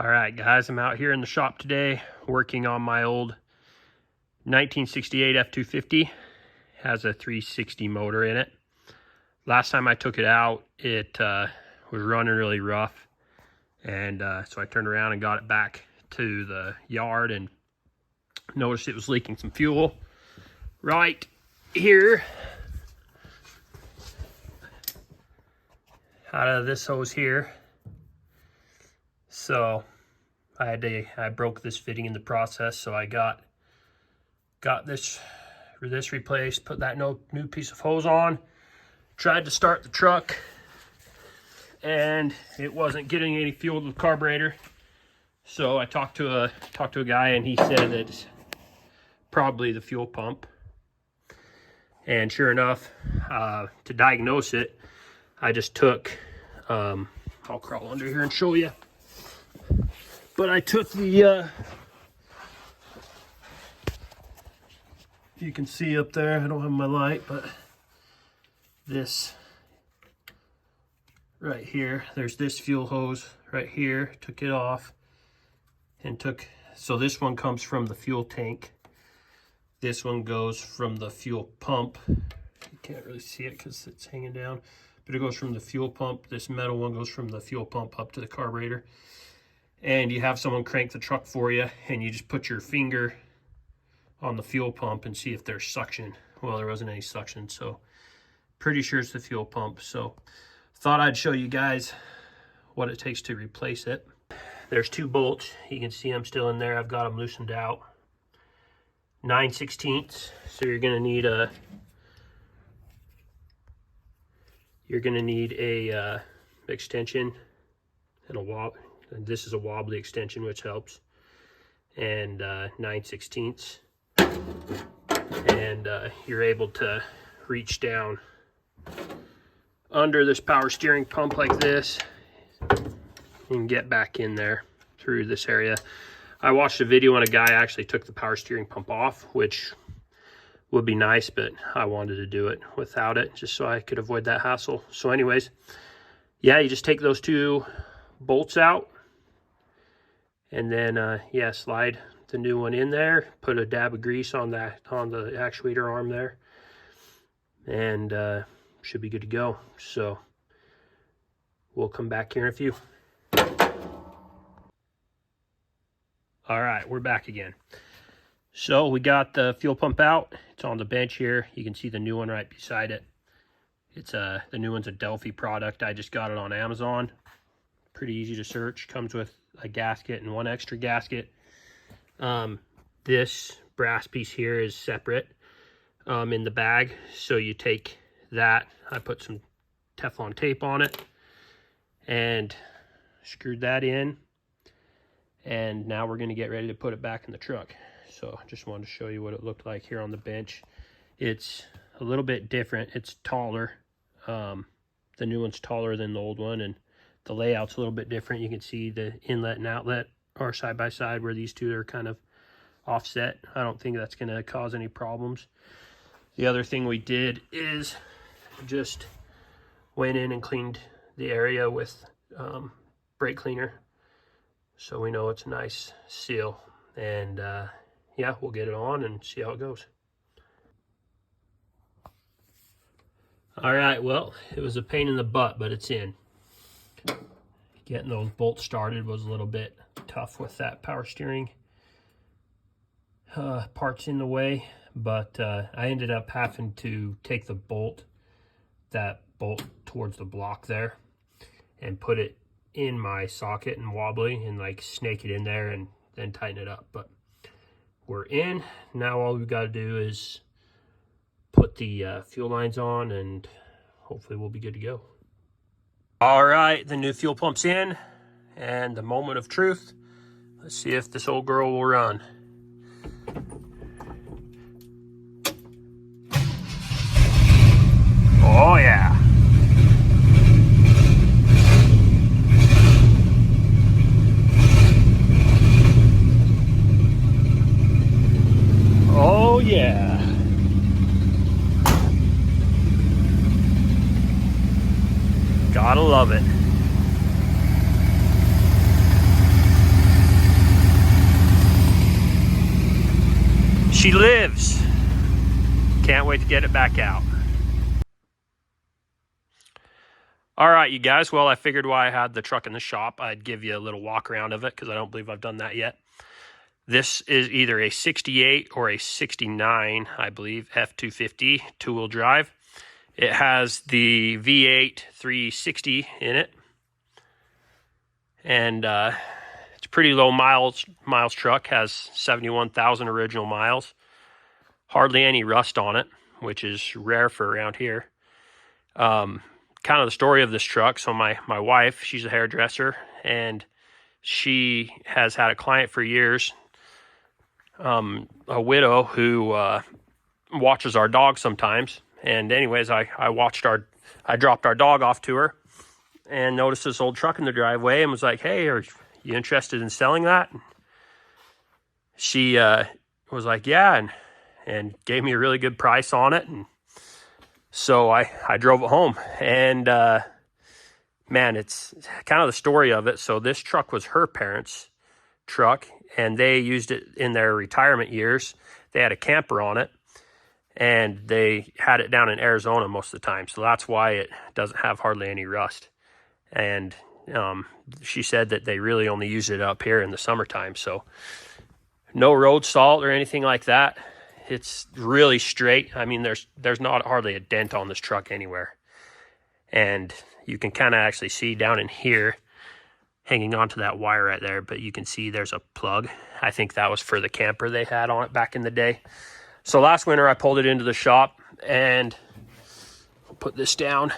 All right, guys, I'm out here in the shop today working on my old 1968 F-250. Has a 360 motor in it. Last time I took it out, it was running really rough. And so I turned around and got it back to the yard and noticed it was leaking some fuel right here out of this hose here. So I broke this fitting in the process, so I got this replaced, put that new piece of hose on, tried to start the truck, and it wasn't getting any fuel to the carburetor. So I talked to a guy, and he said that it's probably the fuel pump. And sure enough, to diagnose it, I just took, I'll crawl under here and show you. But I took the, you can see up there, I don't have my light, but this right here, there's this fuel hose right here, took it off and so this one comes from the fuel tank. This one goes from the fuel pump. You can't really see it because it's hanging down, but it goes from the fuel pump. This metal one goes from the fuel pump up to the carburetor. And you have someone crank the truck for you, and you just put your finger on the fuel pump and see if there's suction. Well, there wasn't any suction, so pretty sure it's the fuel pump. So thought I'd show you guys what it takes to replace it. There's two bolts. You can see them still in there. I've got them loosened out. 9/16. So you're gonna need a extension and a wobble. And this is a wobbly extension, which helps. And 9/16. And you're able to reach down under this power steering pump like this and get back in there through this area. I watched a video on a guy actually took the power steering pump off, which would be nice, but I wanted to do it without it just so I could avoid that hassle. So anyways, yeah, you just take those two bolts out, and then yeah, slide the new one in there, put a dab of grease on the actuator arm there, and should be good to go. So we'll come back here in a few. All right, we're back again. So we got the fuel pump out. It's on the bench here. You can see the new one right beside it. It's the new one's a Delphi product. I just got it on Amazon. Pretty easy to search. Comes with a gasket and one extra gasket. This brass piece here is separate in the bag. So you take that. I put some Teflon tape on it and screwed that in. And now we're going to get ready to put it back in the truck. So just wanted to show you what it looked like here on the bench. It's a little bit different. It's taller. The new one's taller than the old one, and the layout's a little bit different. You can see the inlet and outlet are side by side where these two are kind of offset. I don't think that's going to cause any problems. The other thing we did is just went in and cleaned the area with brake cleaner, so we know it's a nice seal. And yeah, we'll get it on and see how it goes. All right, well, it was a pain in the butt, but it's in. Getting those bolts started was a little bit tough with that power steering parts in the way, but I ended up having to take that bolt towards the block there and put it in my socket and wobbly and like snake it in there and then tighten it up. But we're in. Now all we've got to do is put the fuel lines on, and hopefully we'll be good to go. All right, the new fuel pump's in, and the moment of truth. Let's see if this old girl will run. Oh yeah. Oh yeah. Gotta love it. she lives. Can't wait to get it back out. All right, you guys. Well, I figured while I had the truck in the shop, I'd give you a little walk around of it because I don't believe I've done that yet. This is either a 68 or a 69, I believe, F-250 two-wheel drive. It has the V8 360 in it. And it's a pretty low miles truck, has 71,000 original miles. Hardly any rust on it, which is rare for around here. Kind of the story of this truck. So my wife, she's a hairdresser, and she has had a client for years, a widow who watches our dog sometimes. And anyways, I dropped our dog off to her and noticed this old truck in the driveway and was like, "Hey, are you interested in selling that?" And she was like, "Yeah," and gave me a really good price on it. And so I drove it home, and man, it's kind of the story of it. So this truck was her parents' truck, and they used it in their retirement years. They had a camper on it, and they had it down in Arizona most of the time. So that's why it doesn't have hardly any rust. And she said that they really only use it up here in the summertime. So no road salt or anything like that. It's really straight. I mean, there's not hardly a dent on this truck anywhere. And you can kind of actually see down in here, hanging onto that wire right there, but you can see there's a plug. I think that was for the camper they had on it back in the day. So last winter I pulled it into the shop, and I'll put this down.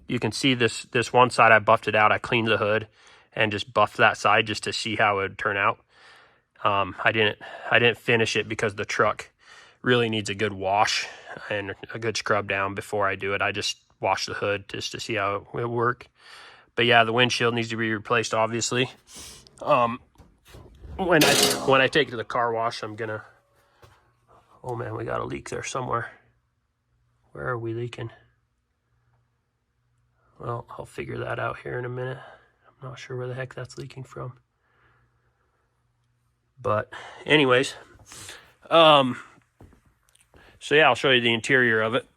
You can see this one side I buffed it out. I cleaned the hood and just buffed that side just to see how it would turn out. I didn't finish it because the truck really needs a good wash and a good scrub down before I do it. I just washed the hood just to see how it would work. But yeah, the windshield needs to be replaced, obviously. When I take it to the car wash, I'm gonna... Oh man, we got a leak there somewhere. Where are we leaking? Well, I'll figure that out here in a minute. I'm not sure where the heck that's leaking from. But anyways, so yeah, I'll show you the interior of it.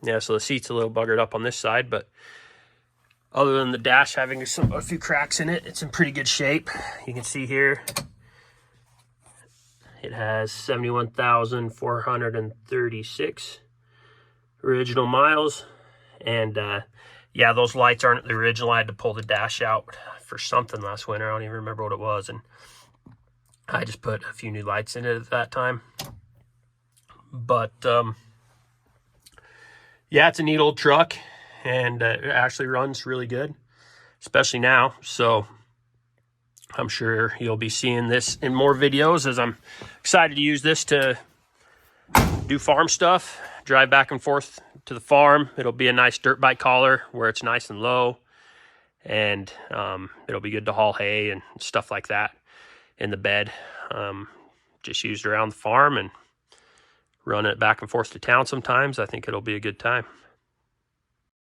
Yeah, so the seat's a little buggered up on this side, but other than the dash having a few cracks in it, it's in pretty good shape. You can see here, it has 71,436 original miles. And yeah, those lights aren't the original. I had to pull the dash out for something last winter. I don't even remember what it was. And I just put a few new lights in it at that time. But yeah, it's a neat old truck, and it actually runs really good, especially now. So I'm sure you'll be seeing this in more videos, as I'm excited to use this to do farm stuff, drive back and forth to the farm. It'll be a nice dirt bike collar where it's nice and low, and it'll be good to haul hay and stuff like that in the bed. Just used around the farm and run it back and forth to town sometimes. I think it'll be a good time.